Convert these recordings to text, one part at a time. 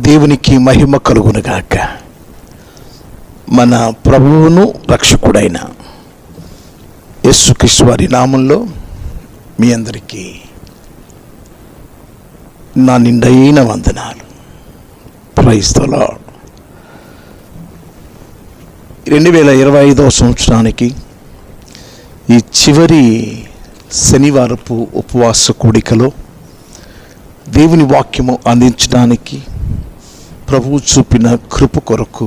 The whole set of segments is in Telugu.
దేవునికి మహిమ కలుగునుగాక. మన ప్రభువును రక్షకుడైన యేసుక్రీస్తు వారి నామంలో మీ అందరికీ నా నిండైన వందనాలు. Praise the lord. 2025వ సంవత్సరానికి ఈ చివరి శనివారపు ఉపవాస కూడికలో దేవుని వాక్యము అందించడానికి ప్రభువు చూపిన కృప కొరకు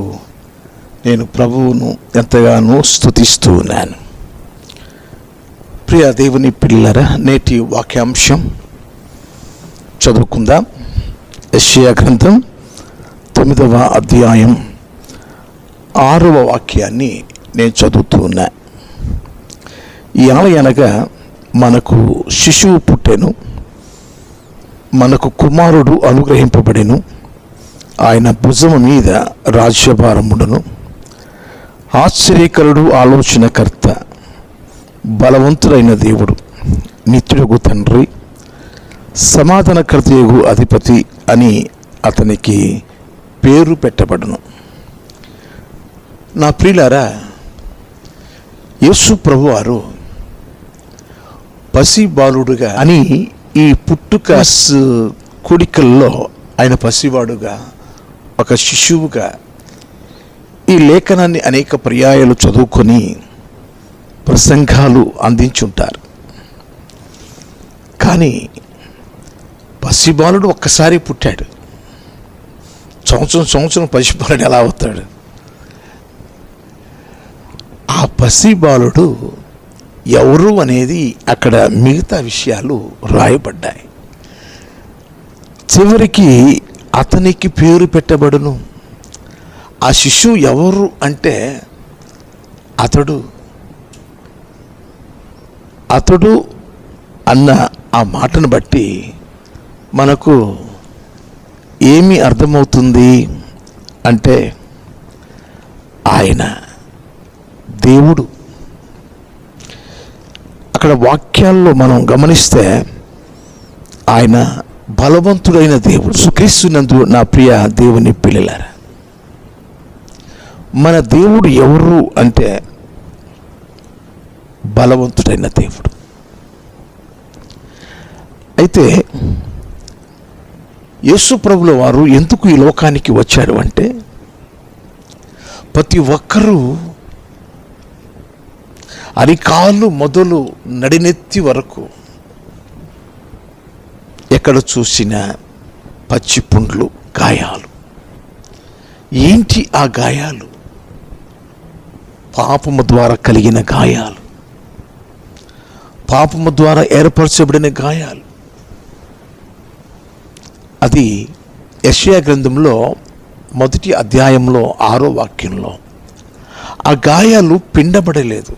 నేను ప్రభువును ఎంతగానో స్తుతిస్తూ ఉన్నాను. ప్రియ దేవుని పిల్లరా, నేటి వాక్యాంశం చదువుకుందాం. యెషయా గ్రంథం 9వ అధ్యాయం 6వ వాక్యాన్ని నేను చదువుతూ ఉన్నా. అనగా మనకు శిశువు పుట్టెను, మనకు కుమారుడు అనుగ్రహింపబడెను, ఆయన భుజము మీద రాజ్యభారముండును. ఆశ్చర్యకరుడు, ఆలోచనకర్త, బలవంతుడైన దేవుడు, నిత్యుడగు తండ్రి, సమాధానకర్తయగు అధిపతి అని అతనికి పేరు పెట్టబడును. నా ప్రియులారా, యేసు ప్రభువారు పసి బాలుడుగా అని ఈ పుట్టుక కూడికల్లో ఆయన పసివాడుగా, ఒక శిశువుగా ఈ లేఖనాన్ని అనేక పర్యాయాలు చదువుకొని ప్రసంగాలు అందించుంటారు. కానీ పసిబాలుడు ఒక్కసారి పుట్టాడు, సంవత్సరం పసిబాలుడు ఎలా అవుతాడు? ఆ పసిబాలుడు ఎవరు అనేది అక్కడ మిగతా విషయాలు రాయబడ్డాయి. చివరికి అతనికి పేరు పెట్టబడును. ఆ శిశువు ఎవరు అంటే అతడు అన్న ఆ మాటను బట్టి మనకు ఏమి అర్థమవుతుంది అంటే ఆయన దేవుడు. అక్కడ వాక్యాల్లో మనం గమనిస్తే ఆయన బలవంతుడైన దేవుడు. క్రీస్తునందు నా ప్రియ దేవుని పిల్లలారా, మన దేవుడు ఎవరు అంటే బలవంతుడైన దేవుడు. అయితే యేసు ప్రభుల వారు ఎందుకు ఈ లోకానికి వచ్చాడు అంటే, ప్రతి ఒక్కరూ అరికాలు మొదలు నడినెత్తి వరకు ఎక్కడ చూసినా పచ్చి పుండ్లు, గాయాలు. ఏంటి ఆ గాయాలు? పాపము ద్వారా కలిగిన గాయాలు, పాపము ద్వారా ఏర్పరచబడిన గాయాలు. అది యెషయా గ్రంథంలో 1వ అధ్యాయంలో 6వ వాక్యంలో ఆ గాయాలు పిండబడలేదు,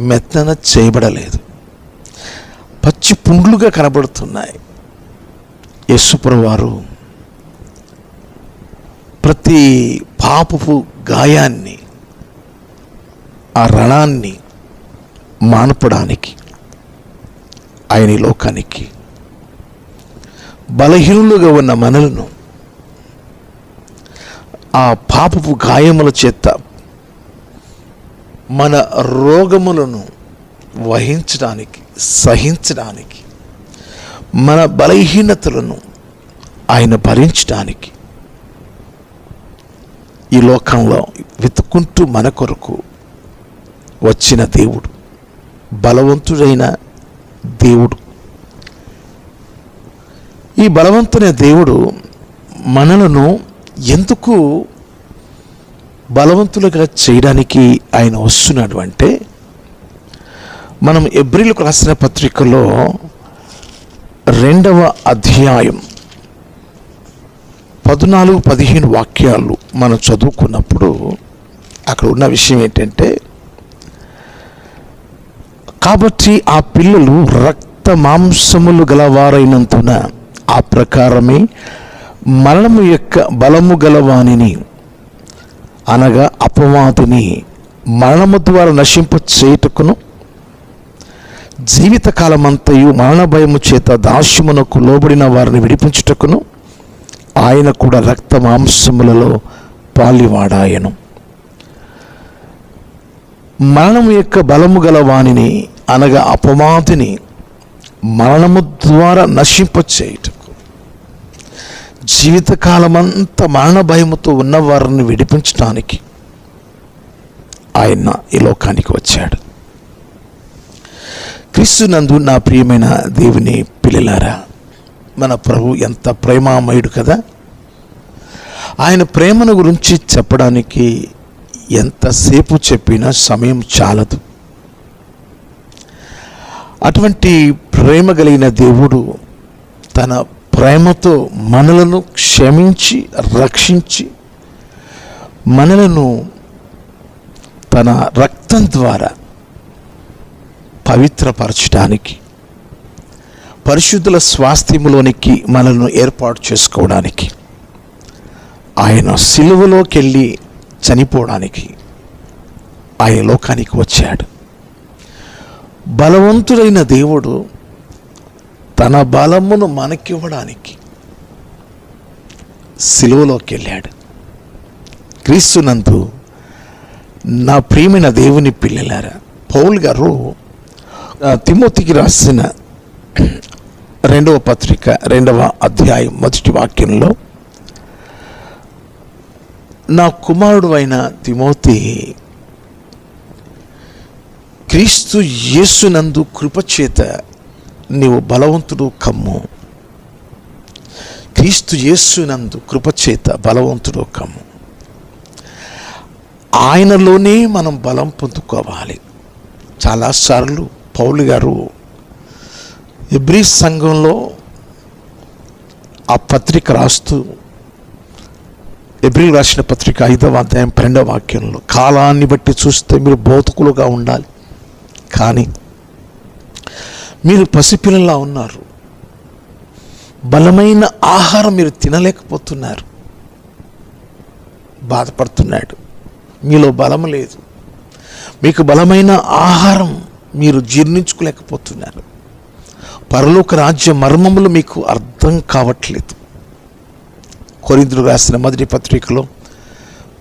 మెత్తన చేయబడలేదు, పచ్చి పుండ్లుగా కనబడుతున్నాయి. యేసుప్రభువు వారు ప్రతి పాపపు గాయాన్ని, ఆ రణాన్ని మాన్పడానికి ఆయన ఈ లోకానికి బలహీనులుగా ఉన్న మనలను ఆ పాపపు గాయముల చేత మన రోగములను వహించడానికి, సహించడానికి, మన బలహీనతలను ఆయన భరించడానికి ఈ లోకంలో వెతుక్కుంటూ మన కొరకు వచ్చిన దేవుడు, బలవంతుడైన దేవుడు. ఈ బలవంతుడైన దేవుడు మనలను ఎందుకు బలవంతులుగా చేయడానికి ఆయన వస్తున్నాడు అంటే, మనం ఎబ్రీలకు రాసిన పత్రికలో 2వ అధ్యాయం 14-15 వాక్యాలు మనం చదువుకున్నప్పుడు అక్కడ ఉన్న విషయం ఏంటంటే, కాబట్టి ఆ పిల్లలు రక్త మాంసములు గలవారైనందున ఆ ప్రకారమే మరణము యొక్క బలము గలవానిని, అనగా అపవాదిని మరణము ద్వారా నశింప చేయుటకును, జీవితకాలమంతయు మరణ భయము చేత దాస్యమునకు లోబడిన వారిని విడిపించుటకును ఆయన కూడా రక్త మాంసములలో పాలివాడాయను. మరణం యొక్క బలము గల వానిని అనగా అపవాదిని మరణము ద్వారా నశింపచేయుటకు, జీవితకాలమంతా మరణ భయముతో ఉన్నవారిని విడిపించడానికి ఆయన ఈ లోకానికి వచ్చాడు. క్రీస్తునందు నా ప్రియమైన దేవుని పిల్లలారా, మన ప్రభు ఎంత ప్రేమామయుడు కదా. ఆయన ప్రేమను గురించి చెప్పడానికి ఎంతసేపు చెప్పినా సమయం చాలదు. అటువంటి ప్రేమ కలిగిన దేవుడు తన ప్రేమతో మనలను క్షమించి రక్షించి మనలను తన రక్తం ద్వారా పవిత్రపరచడానికి, పరిశుద్ధుల స్వాస్థ్యములోనికి మనల్ని ఏర్పాటు చేసుకోవడానికి, ఆయన సిలువలోకి వెళ్ళి చనిపోవడానికి ఆయన లోకానికి వచ్చాడు. బలవంతుడైన దేవుడు తన బలమును మనకివ్వడానికి సిలువలోకి వెళ్ళాడు. క్రీస్తునందు నా ప్రియమైన దేవుని పిల్లలారా, పౌలు గారు తిమోతికి రాసిన 2వ పత్రిక 2వ అధ్యాయం 1వ వాక్యంలో, నా కుమారుడు అయిన తిమోతి, క్రీస్తు యేసునందు కృపచేత నీవు బలవంతుడు కమ్ము. క్రీస్తు యేసునందు కృపచేత బలవంతుడు కమ్ము. ఆయనలోనే మనం బలం పొందుకోవాలి. చాలాసార్లు పౌలు గారు హెబ్రీ సంఘంలో ఆ పత్రిక రాస్తూ, హెబ్రీ రాసిన పత్రిక 5వ అధ్యాయం 2వ వాక్యంలో, కాలాన్ని బట్టి చూస్తే మీరు బోధకులుగా ఉండాలి, కానీ మీరు పసిపిల్లలా ఉన్నారు, బలమైన ఆహారం మీరు తినలేకపోతున్నారు, బాధపడుతున్నాడు. మీలో బలం లేదు, మీకు బలమైన ఆహారం మీరు జీర్ణించుకోలేకపోతున్నారు, పరలోక రాజ్య మర్మములు మీకు అర్థం కావట్లేదు. కొరింథీయులకు రాసిన 1వ పత్రికలో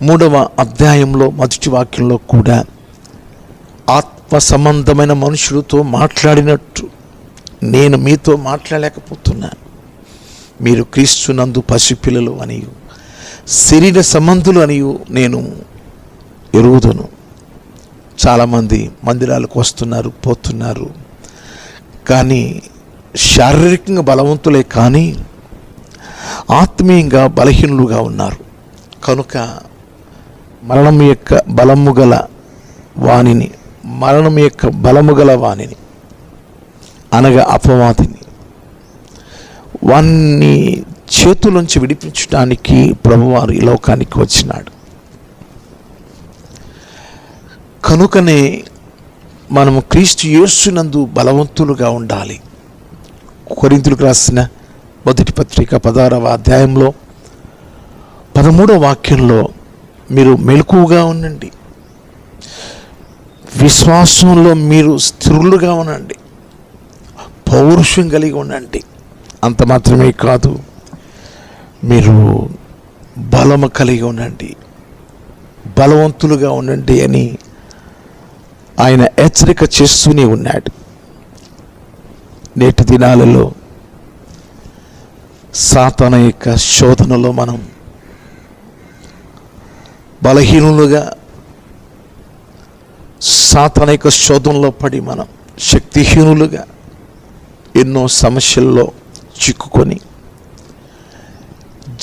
3వ అధ్యాయంలో 1వ వాక్యంలో కూడా, ఆత్మ సంబంధమైన మనుషులతో మాట్లాడినట్టు నేను మీతో మాట్లాడలేకపోతున్నాను. మీరు క్రీస్తునందు పసిపిల్లలు అనియు శరీర సంబంధులు అనియు నేను ఎరుగుదును. చాలామంది మందిరాలకు వస్తున్నారు, పోతున్నారు, కానీ శారీరకంగా బలవంతులే కానీ ఆత్మీయంగా బలహీనులుగా ఉన్నారు. కనుక మరణం యొక్క బలము గల వాణిని అనగా అపవాదిని, వాణ్ణి చేతులోంచి విడిపించడానికి ప్రభువారు ఈ లోకానికి వచ్చినాడు. కనుకనే మనము క్రీస్తు యేసునందు బలవంతులుగా ఉండాలి. కొరింథీయులకు రాసిన 1వ పత్రిక 16వ అధ్యాయంలో 13వ వాక్యంలో, మీరు మెలకువగా ఉండండి, విశ్వాసంలో మీరు స్థిరులుగా ఉండండి, పౌరుషం కలిగి ఉండండి, అంత మాత్రమే కాదు, మీరు బలము కలిగి ఉండండి, బలవంతులుగా ఉండండి అని ఆయన హెచ్చరిక చేస్తూనే ఉన్నాడు. నేటి దినాలలో సాతాను యొక్క శోధనలో మనం బలహీనులుగా, సాతాను యొక్క శోధనలో పడి మనం శక్తిహీనులుగా ఎన్నో సమస్యల్లో చిక్కుకొని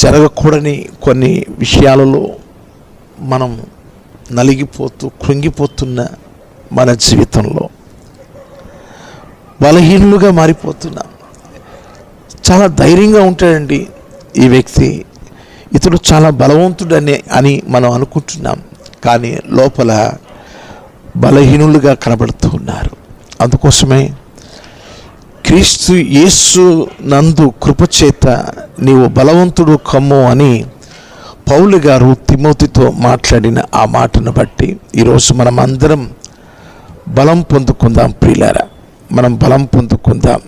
జరగకూడని కొన్ని విషయాలలో మనం నలిగిపోతూ కృంగిపోతున్న మన జీవితంలో బలహీనులుగా మారిపోతున్నాం. చాలా ధైర్యంగా ఉంటాడండి ఈ వ్యక్తి, ఇతడు చాలా బలవంతుడని మనం అనుకుంటున్నాం, కానీ లోపల బలహీనులుగా కనబడుతూ ఉన్నారు. అందుకోసమే క్రీస్తు యేసు నందు కృపచేత నీవు బలవంతుడు కమ్ము అని పౌలు గారు తిమోతితో మాట్లాడిన ఆ మాటను బట్టి ఈరోజు మనం అందరం బలం పొందుకుందాం. ప్రియులారా, మనం బలం పొందుకుందాం.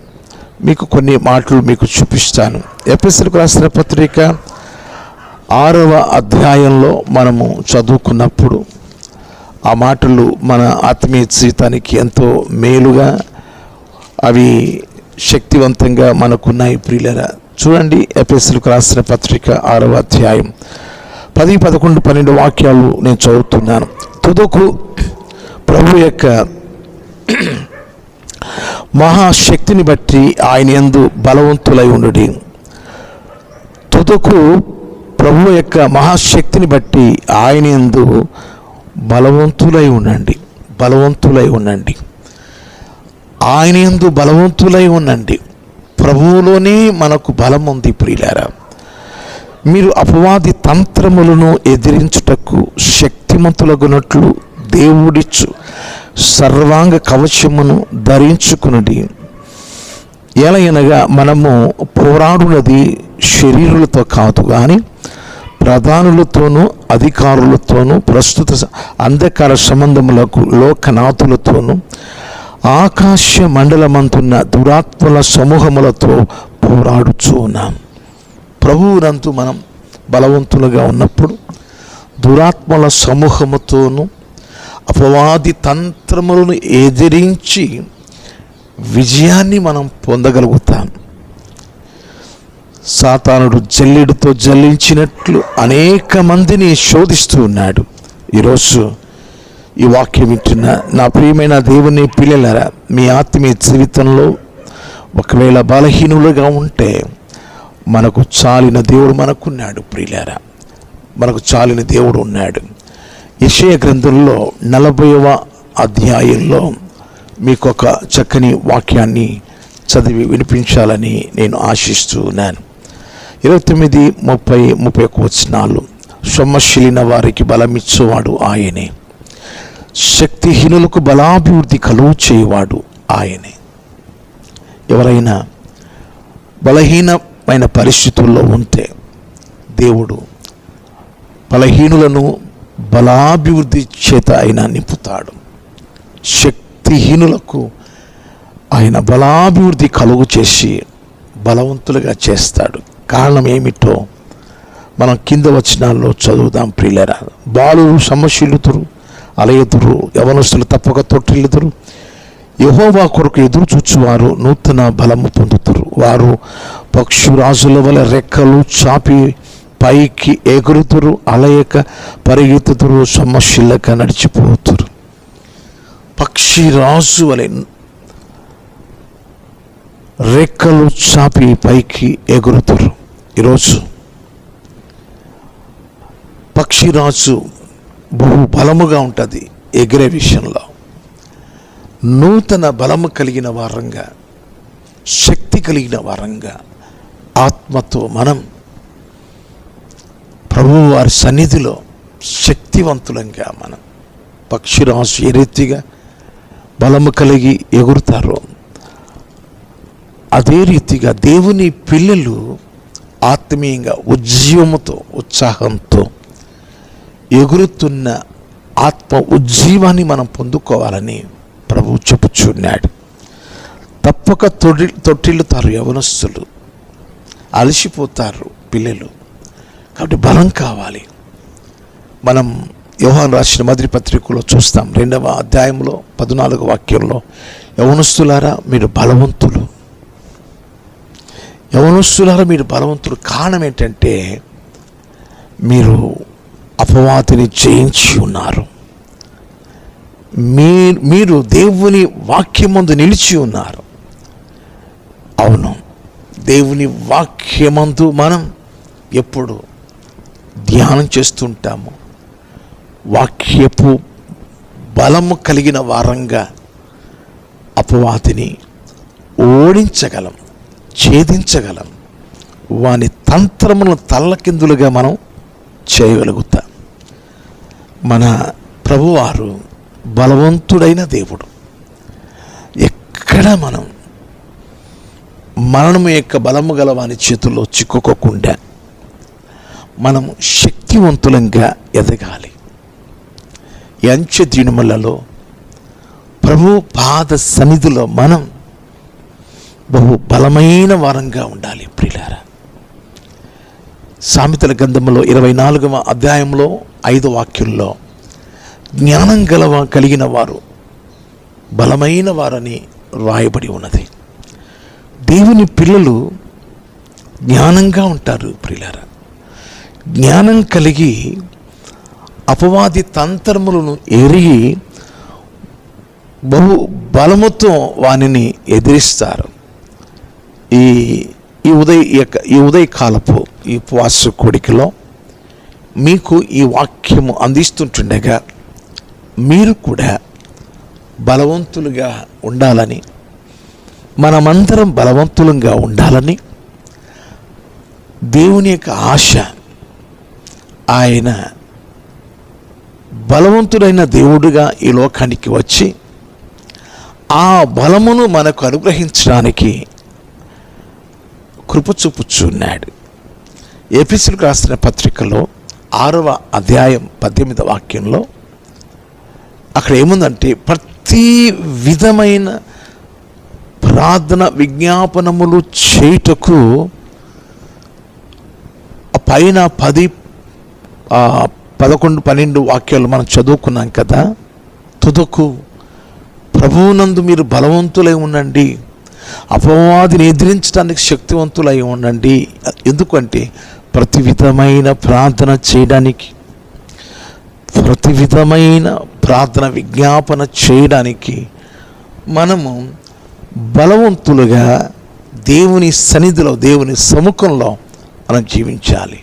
మీకు కొన్ని మాటలు మీకు చూపిస్తాను. ఎఫెసీయులకు రాసిన పత్రిక 6వ అధ్యాయంలో మనము చదువుకున్నప్పుడు ఆ మాటలు మన ఆత్మీయ జీవితానికి ఎంతో మేలుగా, అవి శక్తివంతంగా మనకున్నాయి ప్రియులరా. చూడండి, ఎఫెసీయులకు రాసిన పత్రిక 6వ అధ్యాయం 10, 11, 12 వాక్యాలు నేను చదువుతున్నాను. తుదకు ప్రభు యొక్క మహాశక్తిని బట్టి ఆయన యందు బలవంతులై ఉండుడి. తుదకు ప్రభు యొక్క మహాశక్తిని బట్టి ఆయన యందు బలవంతులై ఉండండి. బలవంతులై ఉండండి. ఆయన యందు బలవంతులై ఉండండి. ప్రభువులోనే మనకు బలం ఉంది ప్రియులారా. మీరు అపవాది తంత్రములను ఎదిరించుటకు శక్తిమంతులగునట్లు దేవుడిచ్చు సర్వాంగ కవచమును ధరించుకున్నది. ఎలయనగా మనము పోరాడునది శరీరులతో కాదు కానీ ప్రధానులతోనూ అధికారులతోనూ ప్రస్తుత అంధకార సంబంధములకు లోకనాథులతోనూ ఆకాశ మండలమంతున్న దురాత్మల సమూహములతో పోరాడుచూ ఉన్నాం. ప్రభువునందు మనం బలవంతులుగా ఉన్నప్పుడు దురాత్మల సమూహముతోనూ అపవాది తంత్రములను ఎదిరించి విజయాన్ని మనం పొందగలుగుతాం. సాతానుడు జల్లెడుతో జల్లించినట్లు అనేక మందిని శోధిస్తూ ఉన్నాడు. ఈరోజు ఈ వాక్యం వింటున్న నా ప్రియమైన దేవుని పిల్లలారా, మీ ఆత్మీయ జీవితంలో ఒకవేళ బలహీనులుగా ఉంటే మనకు చాలిన దేవుడు మనకున్నాడు ప్రియులారా. మనకు చాలిన దేవుడు ఉన్నాడు. యెషయా గ్రంథంలో 40వ అధ్యాయంలో మీకు ఒక చక్కని వాక్యాన్ని చదివి వినిపించాలని నేను ఆశిస్తూ ఉన్నాను. 29, 30, 31 వచనాలు. సొమ్మశీలిన వారికి బలమిచ్చేవాడు ఆయనే, శక్తిహీనులకు బలాభివృద్ధి కలుగు చేయవాడు ఆయనే. ఎవరైనా బలహీనమైన పరిస్థితుల్లో ఉంటే దేవుడు బలహీనులను బలాభివృద్ధి చేత ఆయన నింపుతాడు. శక్తిహీనులకు ఆయన బలాభివృద్ధి కలుగు చేసి బలవంతులుగా చేస్తాడు. కారణం ఏమిటో మనం కింద వచనాల్లో చదువుదాం ప్రియులారా. బాలురు సొమ్మశీలుతురు, అలయతురు, యవనస్తులు తప్పక తొట్టిల్లుతురు. యెహోవా కొరకు ఎదురు చూచువారు నూతన బలము పొందుతురు. వారు పక్షురాజుల వలె రెక్కలు చాపి పైకి ఎగురుతురు, అలయక పరిగెత్తుతురు, సొమ్మశీలక నడిచిపోతురు. పక్షిరాజు వలె రెక్కలు చాపి పైకి ఎగురుతురు. ఈరోజు పక్షిరాజు బహు బలముగా ఉంటుంది ఎగిరే విషయంలో. నూతన బలము కలిగిన వారంగా, శక్తి కలిగిన వారంగా, ఆత్మతో మనం ప్రభువు వారి సన్నిధిలో శక్తివంతులంగా మనం పక్షిరాజు ఏ రీతిగా బలము కలిగి ఎగురుతారో అదే రీతిగా దేవుని పిల్లలు ఆత్మీయంగా ఉజ్జీవముతో, ఉత్సాహంతో ఎగురుతున్న ఆత్మ ఉజ్జీవాన్ని మనం పొందుకోవాలని ప్రభువు చెప్పుచున్నాడు. తప్పక తొట్టిల్లుతారు యవనస్తులు, అలసిపోతారు పిల్లలు. కాబట్టి బలం కావాలి. మనం యోహాను రాసిన మొదటి పత్రికలో చూస్తాం, 2వ అధ్యాయంలో 14వ వాక్యంలో, యవనస్తులారా మీరు బలవంతులు, యవనస్తులారా మీరు బలవంతులు. కారణం ఏంటంటే మీరు అపవాదిని జయించి ఉన్నారు. మీరు దేవుని వాక్యమందు నిలిచి ఉన్నారు. అవును, దేవుని వాక్యమందు మనం ఎప్పుడు ధ్యానం చేస్తుంటాము. వాక్యపు బలము కలిగిన వారంగా అపవాదిని ఓడించగలం, ఛేదించగలం. వాని తంత్రములను తల్లకిందులుగా మనం చేయగలుగుతాం. మన ప్రభువారు బలవంతుడైన దేవుడు. ఎక్కడ మనం మరణము యొక్క బలము గల వాని చేతుల్లో చిక్కుకోకుండా మనం శక్తివంతులంగా ఎదగాలి. అంచె దినములలో ప్రభు పాద సన్నిధిలో మనం బహు బలమైన వారంగా ఉండాలి ప్రియులారా. సామెతల గ్రంథంలో 24వ అధ్యాయంలో 5వ వాక్యంలో జ్ఞానం కలిగిన వారు బలమైన వారని రాయబడి ఉన్నది. దేవుని పిల్లలు జ్ఞానంగా ఉంటారు ప్రియులారా. జ్ఞానం కలిగి అపవాది తంత్రములను ఎరిగి బహు బలముతో వానిని ఎదిరిస్తారు. ఈ ఉదయకాలపు ఈ ఉపవాస కోడికలో మీకు ఈ వాక్యము అందిస్తుంటుండగా మీరు కూడా బలవంతులుగా ఉండాలని, మనమందరం బలవంతులుగా ఉండాలని దేవుని యొక్క ఆశ. ఆయన బలవంతుడైన దేవుడుగా ఈ లోకానికి వచ్చి ఆ బలమును మనకు అనుగ్రహించడానికి కృప చూపుచున్నాడు. ఎఫెసీయులకు రాసిన పత్రికలో 6వ అధ్యాయం 18వ వాక్యంలో అక్కడ ఏముందంటే, ప్రతి విధమైన ప్రార్థన విజ్ఞాపనములు చేయుటకు పైన 10, 11, 12 వాక్యాలు మనం చదువుకున్నాం కదా. తుదకు ప్రభువునందు మీరు బలవంతులై ఉండండి, అపవాదిని ఎదిరించడానికి శక్తివంతులై ఉండండి. ఎందుకంటే ప్రతి విధమైన ప్రార్థన చేయడానికి, ప్రతి విధమైన ప్రార్థన విజ్ఞాపన చేయడానికి మనము బలవంతులుగా దేవుని సన్నిధిలో, దేవుని సముఖంలో మనం జీవించాలి.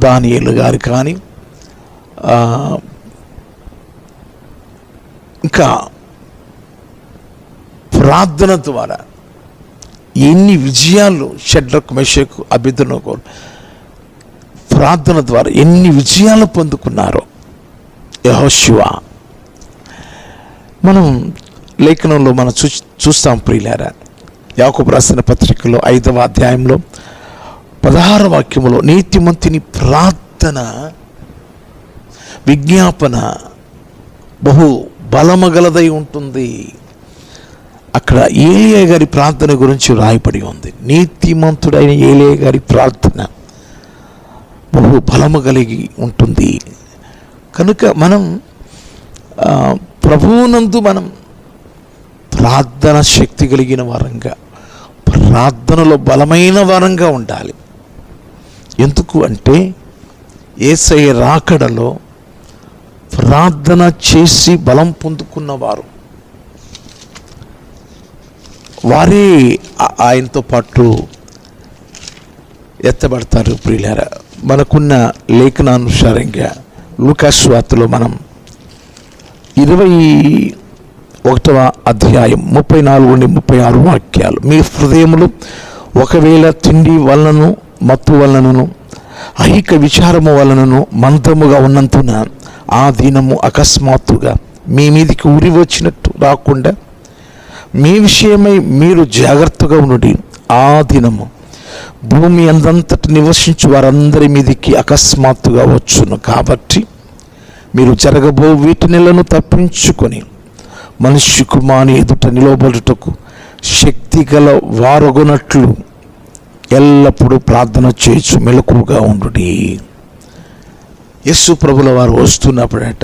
దానియేలు గారు కానీ ఇంకా ప్రార్థన ద్వారా ఎన్ని విజయాలు షడ్రకు, మెషకు, అబేద్నెగో ప్రార్థన ద్వారా ఎన్ని విజయాలు పొందుకున్నారో. యెహోషువ మనం లేఖనంలో మనం చూస్తాం ప్రియులారా. యాకోబు రాసిన పత్రికలో 5వ అధ్యాయంలో 16వ వాక్యములో నీతిమంతుని ప్రార్థన విజ్ఞాపన బహు బలమగలదై ఉంటుంది. అక్కడ ఏలియా గారి ప్రార్థన గురించి రాయబడి ఉంది. నీతిమంతుడైన ఏలియా గారి ప్రార్థన బహు బలము కలిగి ఉంటుంది. కనుక మనం ప్రభువునందు మనం ప్రార్థన శక్తి కలిగిన వారంగా, ప్రార్థనలో బలమైన వారంగా ఉండాలి. ఎందుకు అంటే యేసయ్య రాకడలో ప్రార్థన చేసి బలం పొందుకున్నవారు వారే ఆయనతో పాటు ఎత్తబడతారు. ప్రియులారా, మనకున్న లేఖనానుసారంగా లూకాసు సువార్తలో మనం 21వ అధ్యాయం 34 నుండి 36 వాక్యాలు, మీ హృదయములు ఒకవేళ తిండి వలనను, మత్తు వలనను, ఐహిక విచారము వలనను మందముగా ఉన్నందున ఆ దినము అకస్మాత్తుగా మీ మీదికి ఉరి వచ్చినట్టు రాకుండా మీ విషయమై మీరు జాగ్రత్తగా ఉండి, ఆ దినము భూమి అందంతటి నివసించు వారందరి మీదికి అకస్మాత్తుగా వచ్చును. కాబట్టి మీరు జరగబో వీటినిలను తప్పించుకొని మనుష్య కుమారుని ఎదుట నిలవబడుటకు శక్తి గల వారొగనట్లు ఎల్లప్పుడూ ప్రార్థన చేయొచ్చు, మెలకువగా ఉండుడి. యేసు ప్రభుల వారు వస్తున్నప్పుడట,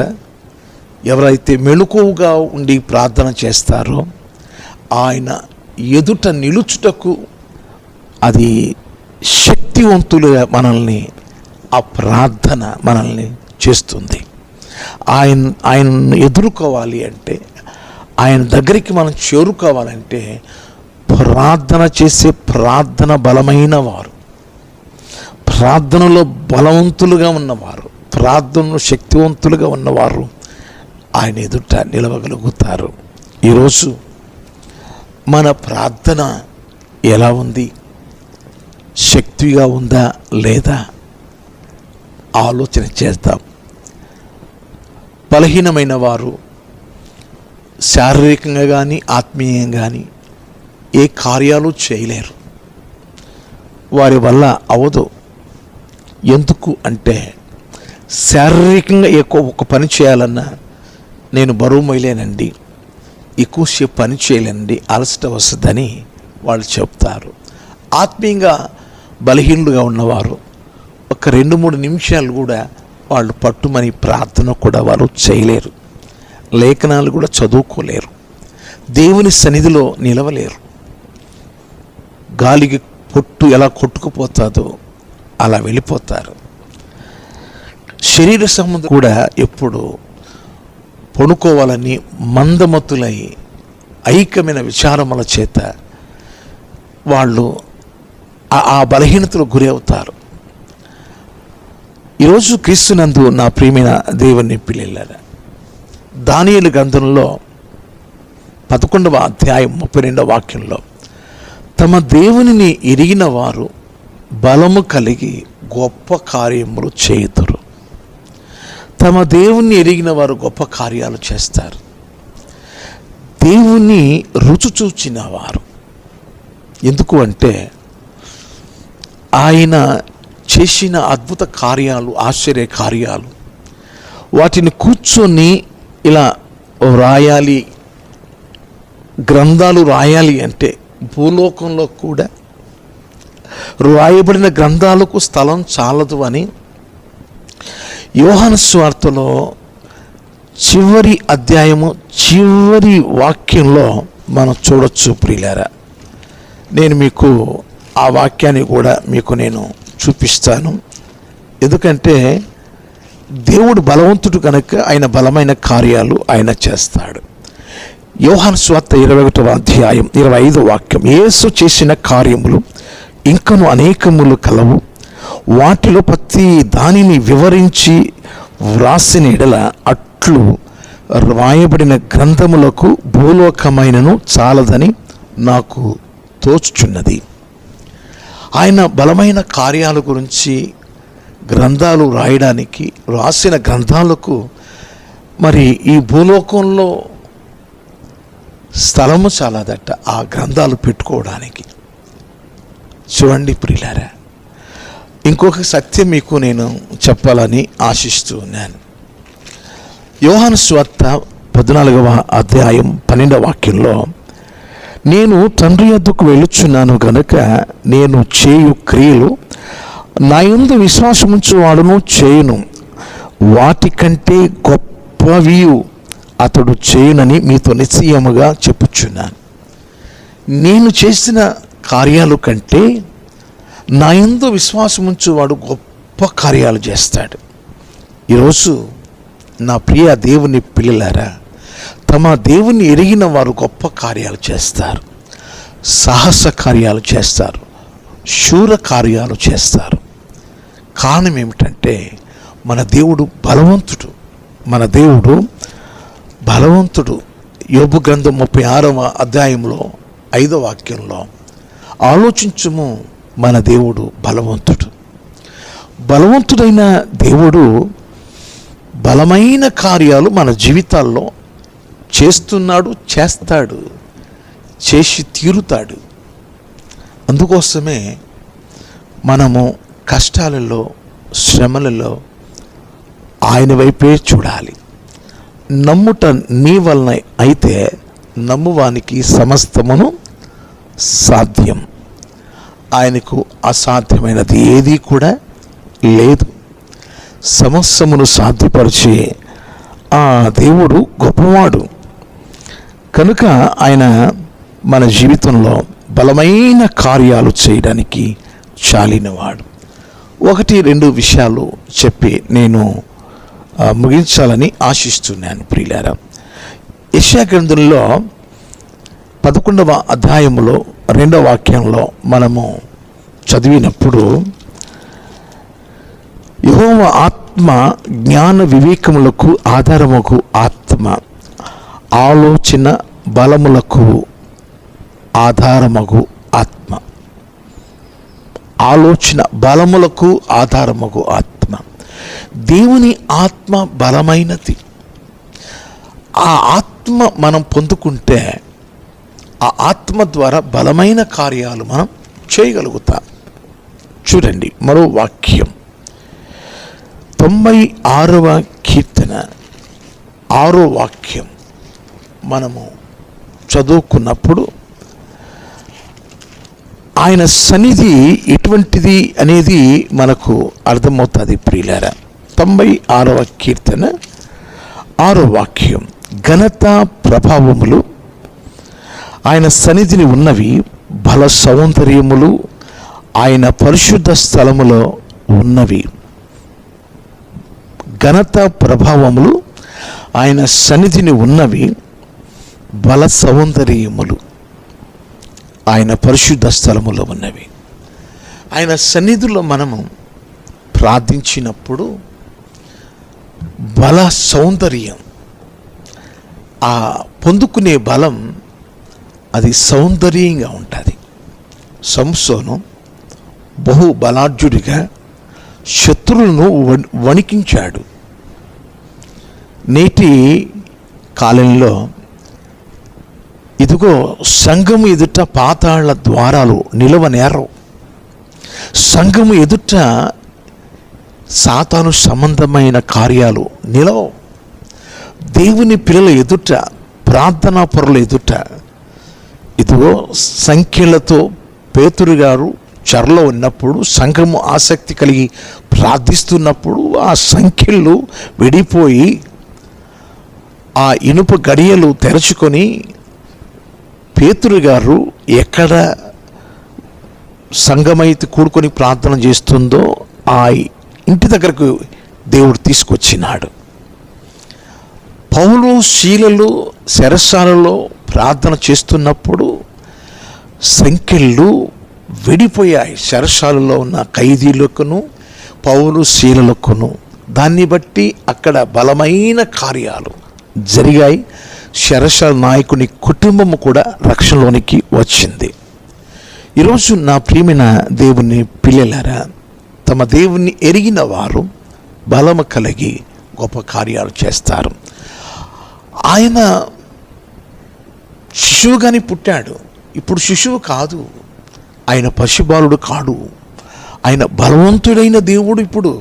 ఎవరైతే మెలకువగా ఉండి ప్రార్థన చేస్తారో ఆయన ఎదుట నిలుచుటకు అది శక్తివంతులుగా మనల్ని, ఆ ప్రార్థన మనల్ని చేస్తుంది. ఆయనను ఎదుర్కోవాలి అంటే, ఆయన దగ్గరికి మనం చేరుకోవాలంటే ప్రార్థన చేసే ప్రార్థన బలమైన వారు, ప్రార్థనలో బలవంతులుగా ఉన్నవారు, ప్రార్థనలో శక్తివంతులుగా ఉన్నవారు ఆయన ఎదుట నిలవగలుగుతారు. ఈరోజు మన ప్రార్థన ఎలా ఉంది? శక్తిగా ఉందా లేదా ఆలోచన చేద్దాం. బలహీనమైన వారు శారీరకంగా కానీ ఆత్మీయంగా కానీ ఏ కార్యాలు చేయలేరు, వారి వల్ల అవదు. ఎందుకు అంటే శారీరకంగా ఒక పని చేయాలన్నా నేను బరువు మొయ్యలేనండి, ఎక్కువసేపు పని చేయలేనండి, అలసట వస్తుందని వాళ్ళు చెప్తారు. ఆత్మీయంగా బలహీనులుగా ఉన్నవారు ఒక 2-3 నిమిషాలు కూడా వాళ్ళు పట్టుమని ప్రార్థన కూడా వారు చేయలేరు, లేఖనాలు కూడా చదువుకోలేరు, దేవుని సన్నిధిలో నిలవలేరు. గాలికి పొట్టు ఎలా కొట్టుకుపోతుందో అలా వెళ్ళిపోతారు. శరీర సంబంధం కూడా ఎప్పుడు పడుకోవాలని మందమతులై ఐక్యమైన విచారముల చేత వాళ్ళు ఆ బలహీనతలకు గురి అవుతారు. ఈరోజు క్రీస్తునందు నా ప్రియమైన దేవుని పిల్లలారా, దానియేలు గ్రంథంలో 11వ అధ్యాయం 32వ వాక్యంలో తమ దేవునిని ఎరిగిన వారు బలము కలిగి గొప్ప కార్యములు చేయుదురు. తమ దేవుణ్ణి ఎరిగిన వారు గొప్ప కార్యాలు చేస్తారు. దేవుని రుచి చూచిన వారు, ఎందుకు అంటే ఆయన చేసిన అద్భుత కార్యాలు, ఆశ్చర్య కార్యాలు, వాటిని కూర్చొని ఇలా రాయాలి, గ్రంథాలు రాయాలి అంటే భూలోకంలో కూడా రాయబడిన గ్రంథాలకు స్థలం చాలదు అని యోహాను సువార్తలో చివరి అధ్యాయము చివరి వాక్యంలో మనం చూడొచ్చు. ప్రియులారా, నేను మీకు ఆ వాక్యాన్ని కూడా మీకు నేను చూపిస్తాను. ఎందుకంటే దేవుడు బలవంతుడు కనుక ఆయన బలమైన కార్యాలు ఆయన చేస్తాడు. యోహాను సువార్త 21వ అధ్యాయం 25వ వాక్యం, యేసు చేసిన కార్యములు ఇంకను అనేకములు కలవు, వాటిలో ప్రతి దానిని వివరించి వ్రాసిన ఎడల అట్లు రాయబడిన గ్రంథములకు భూలోకమైనను చాలదని నాకు తోచుచున్నది. ఆయన బలమైన కార్యాల గురించి గ్రంథాలు రాయడానికి, రాసిన గ్రంథాలకు మరి ఈ భూలోకంలో స్థలము చాలదట ఆ గ్రంథాలు పెట్టుకోవడానికి. చూడండి ప్రియులారా, ఇంకొక సత్యం మీకు నేను చెప్పాలని ఆశిస్తూ ఉన్నాను. యోహాను సువార్త 14వ అధ్యాయం 12వ వాక్యంలో, నేను తండ్రి యొద్దకు వెళ్ళుచున్నాను గనుక నేను చేయు క్రియలు నా యందు విశ్వాసముంచు వాడును చేయును, వాటికంటే గొప్పవి అతడు చేయునని మీతో నిశ్చయముగా చెప్పుచున్నాను. నేను చేసిన కార్యాలు కంటే నా యందు విశ్వాసముంచువాడు గొప్ప కార్యాలు చేస్తాడు. ఈరోజు నా ప్రియ దేవుని పిల్లలారా, తమ దేవుని ఎరిగిన వారు గొప్ప కార్యాలు చేస్తారు, సాహస కార్యాలు చేస్తారు, శూర కార్యాలు చేస్తారు. కారణం ఏమిటంటే మన దేవుడు బలవంతుడు, మన దేవుడు బలవంతుడు. యోబు గ్రంథం 36వ అధ్యాయంలో 5వ వాక్యంలో, ఆలోచించుము మన దేవుడు బలవంతుడు. బలవంతుడైన దేవుడు బలమైన కార్యాలు మన జీవితాల్లో చేస్తున్నాడు, చేస్తాడు, చేసి తీరుతాడు. అందుకోసమే మనము కష్టాలలో, శ్రమలలో ఆయన వైపే చూడాలి. నమ్ముట నీ వలన అయితే నమ్మువానికి సమస్తమును సాధ్యం. ఆయనకు అసాధ్యమైనది ఏదీ కూడా లేదు. సమస్తమును సాధ్యపరిచే ఆ దేవుడు గొప్పవాడు కనుక ఆయన మన జీవితంలో బలమైన కార్యాలు చేయడానికి చాలినవాడు. 1-2 విషయాలు చెప్పి నేను ముగించాలని ఆశిస్తున్నాను ప్రియులారా. యెషయా గ్రంథంలో 11వ అధ్యాయములో 2వ వాక్యంలో మనము చదివినప్పుడు, యెహోవా ఆత్మ జ్ఞాన వివేకములకు ఆధారముకు ఆత్మ, ఆలోచన బలములకు ఆధారమగు ఆత్మ, ఆలోచన బలములకు ఆధారమగు ఆత్మ. దేవుని ఆత్మ బలమైనది. ఆ ఆత్మ మనం పొందుకుంటే ఆ ఆత్మ ద్వారా బలమైన కార్యాలు మనం చేయగలుగుతాం. చూడండి మరో వాక్యం, 96వ కీర్తన 6వ వాక్యం మనము చదువుకున్నప్పుడు, ఆయన సన్నిధి ఎటువంటిది అనేది మనకు అర్థమవుతుంది ప్రియులారా. 96వ కీర్తన 6వ వాక్యం, ఘనత ప్రభావములు ఆయన సన్నిధిని ఉన్నవి, బల సౌందర్యములు ఆయన పరిశుద్ధ స్థలములో ఉన్నవి. ఘనత ప్రభావములు ఆయన సన్నిధిని ఉన్నవి, బల సౌందర్యములు ఆయన పరిశుద్ధ స్థలములో ఉన్నవి. ఆయన సన్నిధిలో మనము ప్రార్థించినప్పుడు బల సౌందర్యం, ఆ పొందుకునే బలం అది సౌందర్యంగా ఉంటుంది. సంసోను బహు బలాఢ్యుడిగా శత్రువులను వణికించాడు. నేటి కాలంలో ఇదిగో సంఘము ఎదుట పాతాళ ద్వారాలు నిలవనేరవు. సంఘము ఎదుట సాతాను సంబంధమైన కార్యాలు నిలవవు. దేవుని పిల్లల ఎదుట, ప్రార్థనా పరుల ఎదుట ఇదిగో సంఖ్యలతో పేతురు గారు చెరలో ఉన్నప్పుడు, సంఘము ఆసక్తి కలిగి ప్రార్థిస్తున్నప్పుడు ఆ సంఖ్యలు విడిపోయి ఆ ఇనుప గడియలు తెరుచుకొని పేతురు గారు ఎక్కడ సంఘమైతే కూడుకొని ప్రార్థన చేస్తుందో ఆ ఇంటి దగ్గరకు దేవుడు తీసుకొచ్చినాడు. పౌలు శీలలు చెరసాలలో ప్రార్థన చేస్తున్నప్పుడు సంఖ్యలు విడిపోయాయి. చెరసాలలో ఉన్న ఖైదీలకును పౌలు శీలలకును. దాన్ని బట్టి అక్కడ బలమైన కార్యాలు జరిగాయి. చెరసాల నాయకుని కుటుంబము కూడా రక్షణలోనికి వచ్చింది. ఈరోజు నా ప్రియమైన దేవుని పిల్లలారా, తమ దేవుని ఎరిగిన వారు బలము కలిగి గొప్ప కార్యాలు చేస్తారు. ఆయన శిశువుగాని పుట్టాడు. ఇప్పుడు శిశువు కాదు, ఆయన పసిబాలుడు కాడు, ఆయన బలవంతుడైన దేవుడు. ఇప్పుడు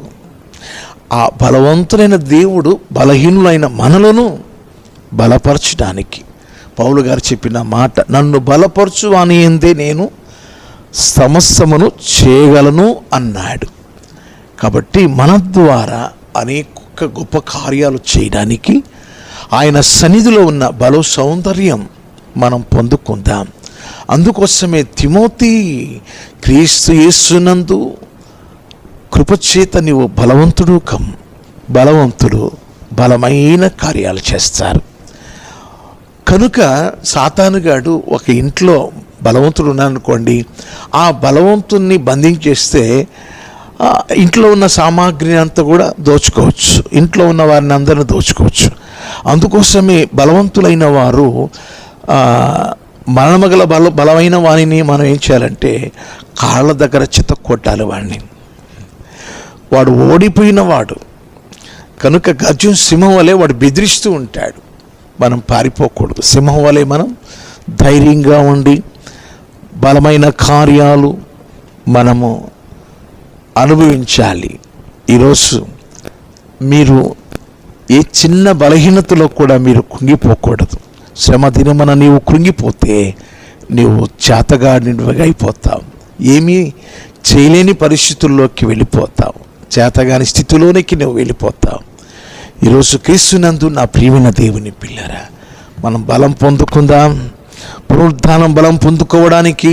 ఆ బలవంతుడైన దేవుడు బలహీనులైన మనలను బలపరచడానికి పౌలు గారు చెప్పిన మాట, నన్ను బలపరచు అని ఎందే నేను సమస్తమును చేయగలను అన్నాడు. కాబట్టి మన ద్వారా అనేక గొప్ప కార్యాలు చేయడానికి ఆయన సన్నిధిలో ఉన్న బల సౌందర్యం మనం పొందుకుందాం. అందుకోసమే తిమోతి, క్రీస్తు యేసునందు కృపచేత నీవు బలవంతుడు బలవంతుడు బలమైన కార్యాలు చేస్తారు. కనుక సాతానుగాడు ఒక ఇంట్లో బలవంతుడు ఉన్నాడనుకోండి, ఆ బలవంతుణ్ణి బంధించేస్తే ఇంట్లో ఉన్న సామాగ్రిని అంతా కూడా దోచుకోవచ్చు, ఇంట్లో ఉన్న వారిని అందరిని దోచుకోవచ్చు. అందుకోసమే బలవంతులైన వారు మరణమగల బలమైన వాణిని మనం ఏం చేయాలంటే కాళ్ళ దగ్గర చిత్త కొట్టాలి. వాడు ఓడిపోయిన వాడు కనుక గర్జున సింహం వలె వాడు బెదిరిస్తూ ఉంటాడు. మనం పారిపోకూడదు. సింహం వలె మనం ధైర్యంగా ఉండి బలమైన కార్యాలు మనము అనుభవించాలి. ఈరోజు మీరు ఏ చిన్న బలహీనతలో కూడా మీరు కృంగిపోకూడదు. శ్రమ దినమున నీవు కృంగిపోతే నీవు చేతగాడిగా అయిపోతావు, ఏమీ చేయలేని పరిస్థితుల్లోకి వెళ్ళిపోతావు, చేతగాని స్థితిలోనికి నువ్వు వెళ్ళిపోతావు. ఈరోజు క్రీస్తునందు నా ప్రియమైన దేవుని పిల్లరా, మనం బలం పొందుకుందాం. పునరుద్ధానం బలం పొందుకోవడానికి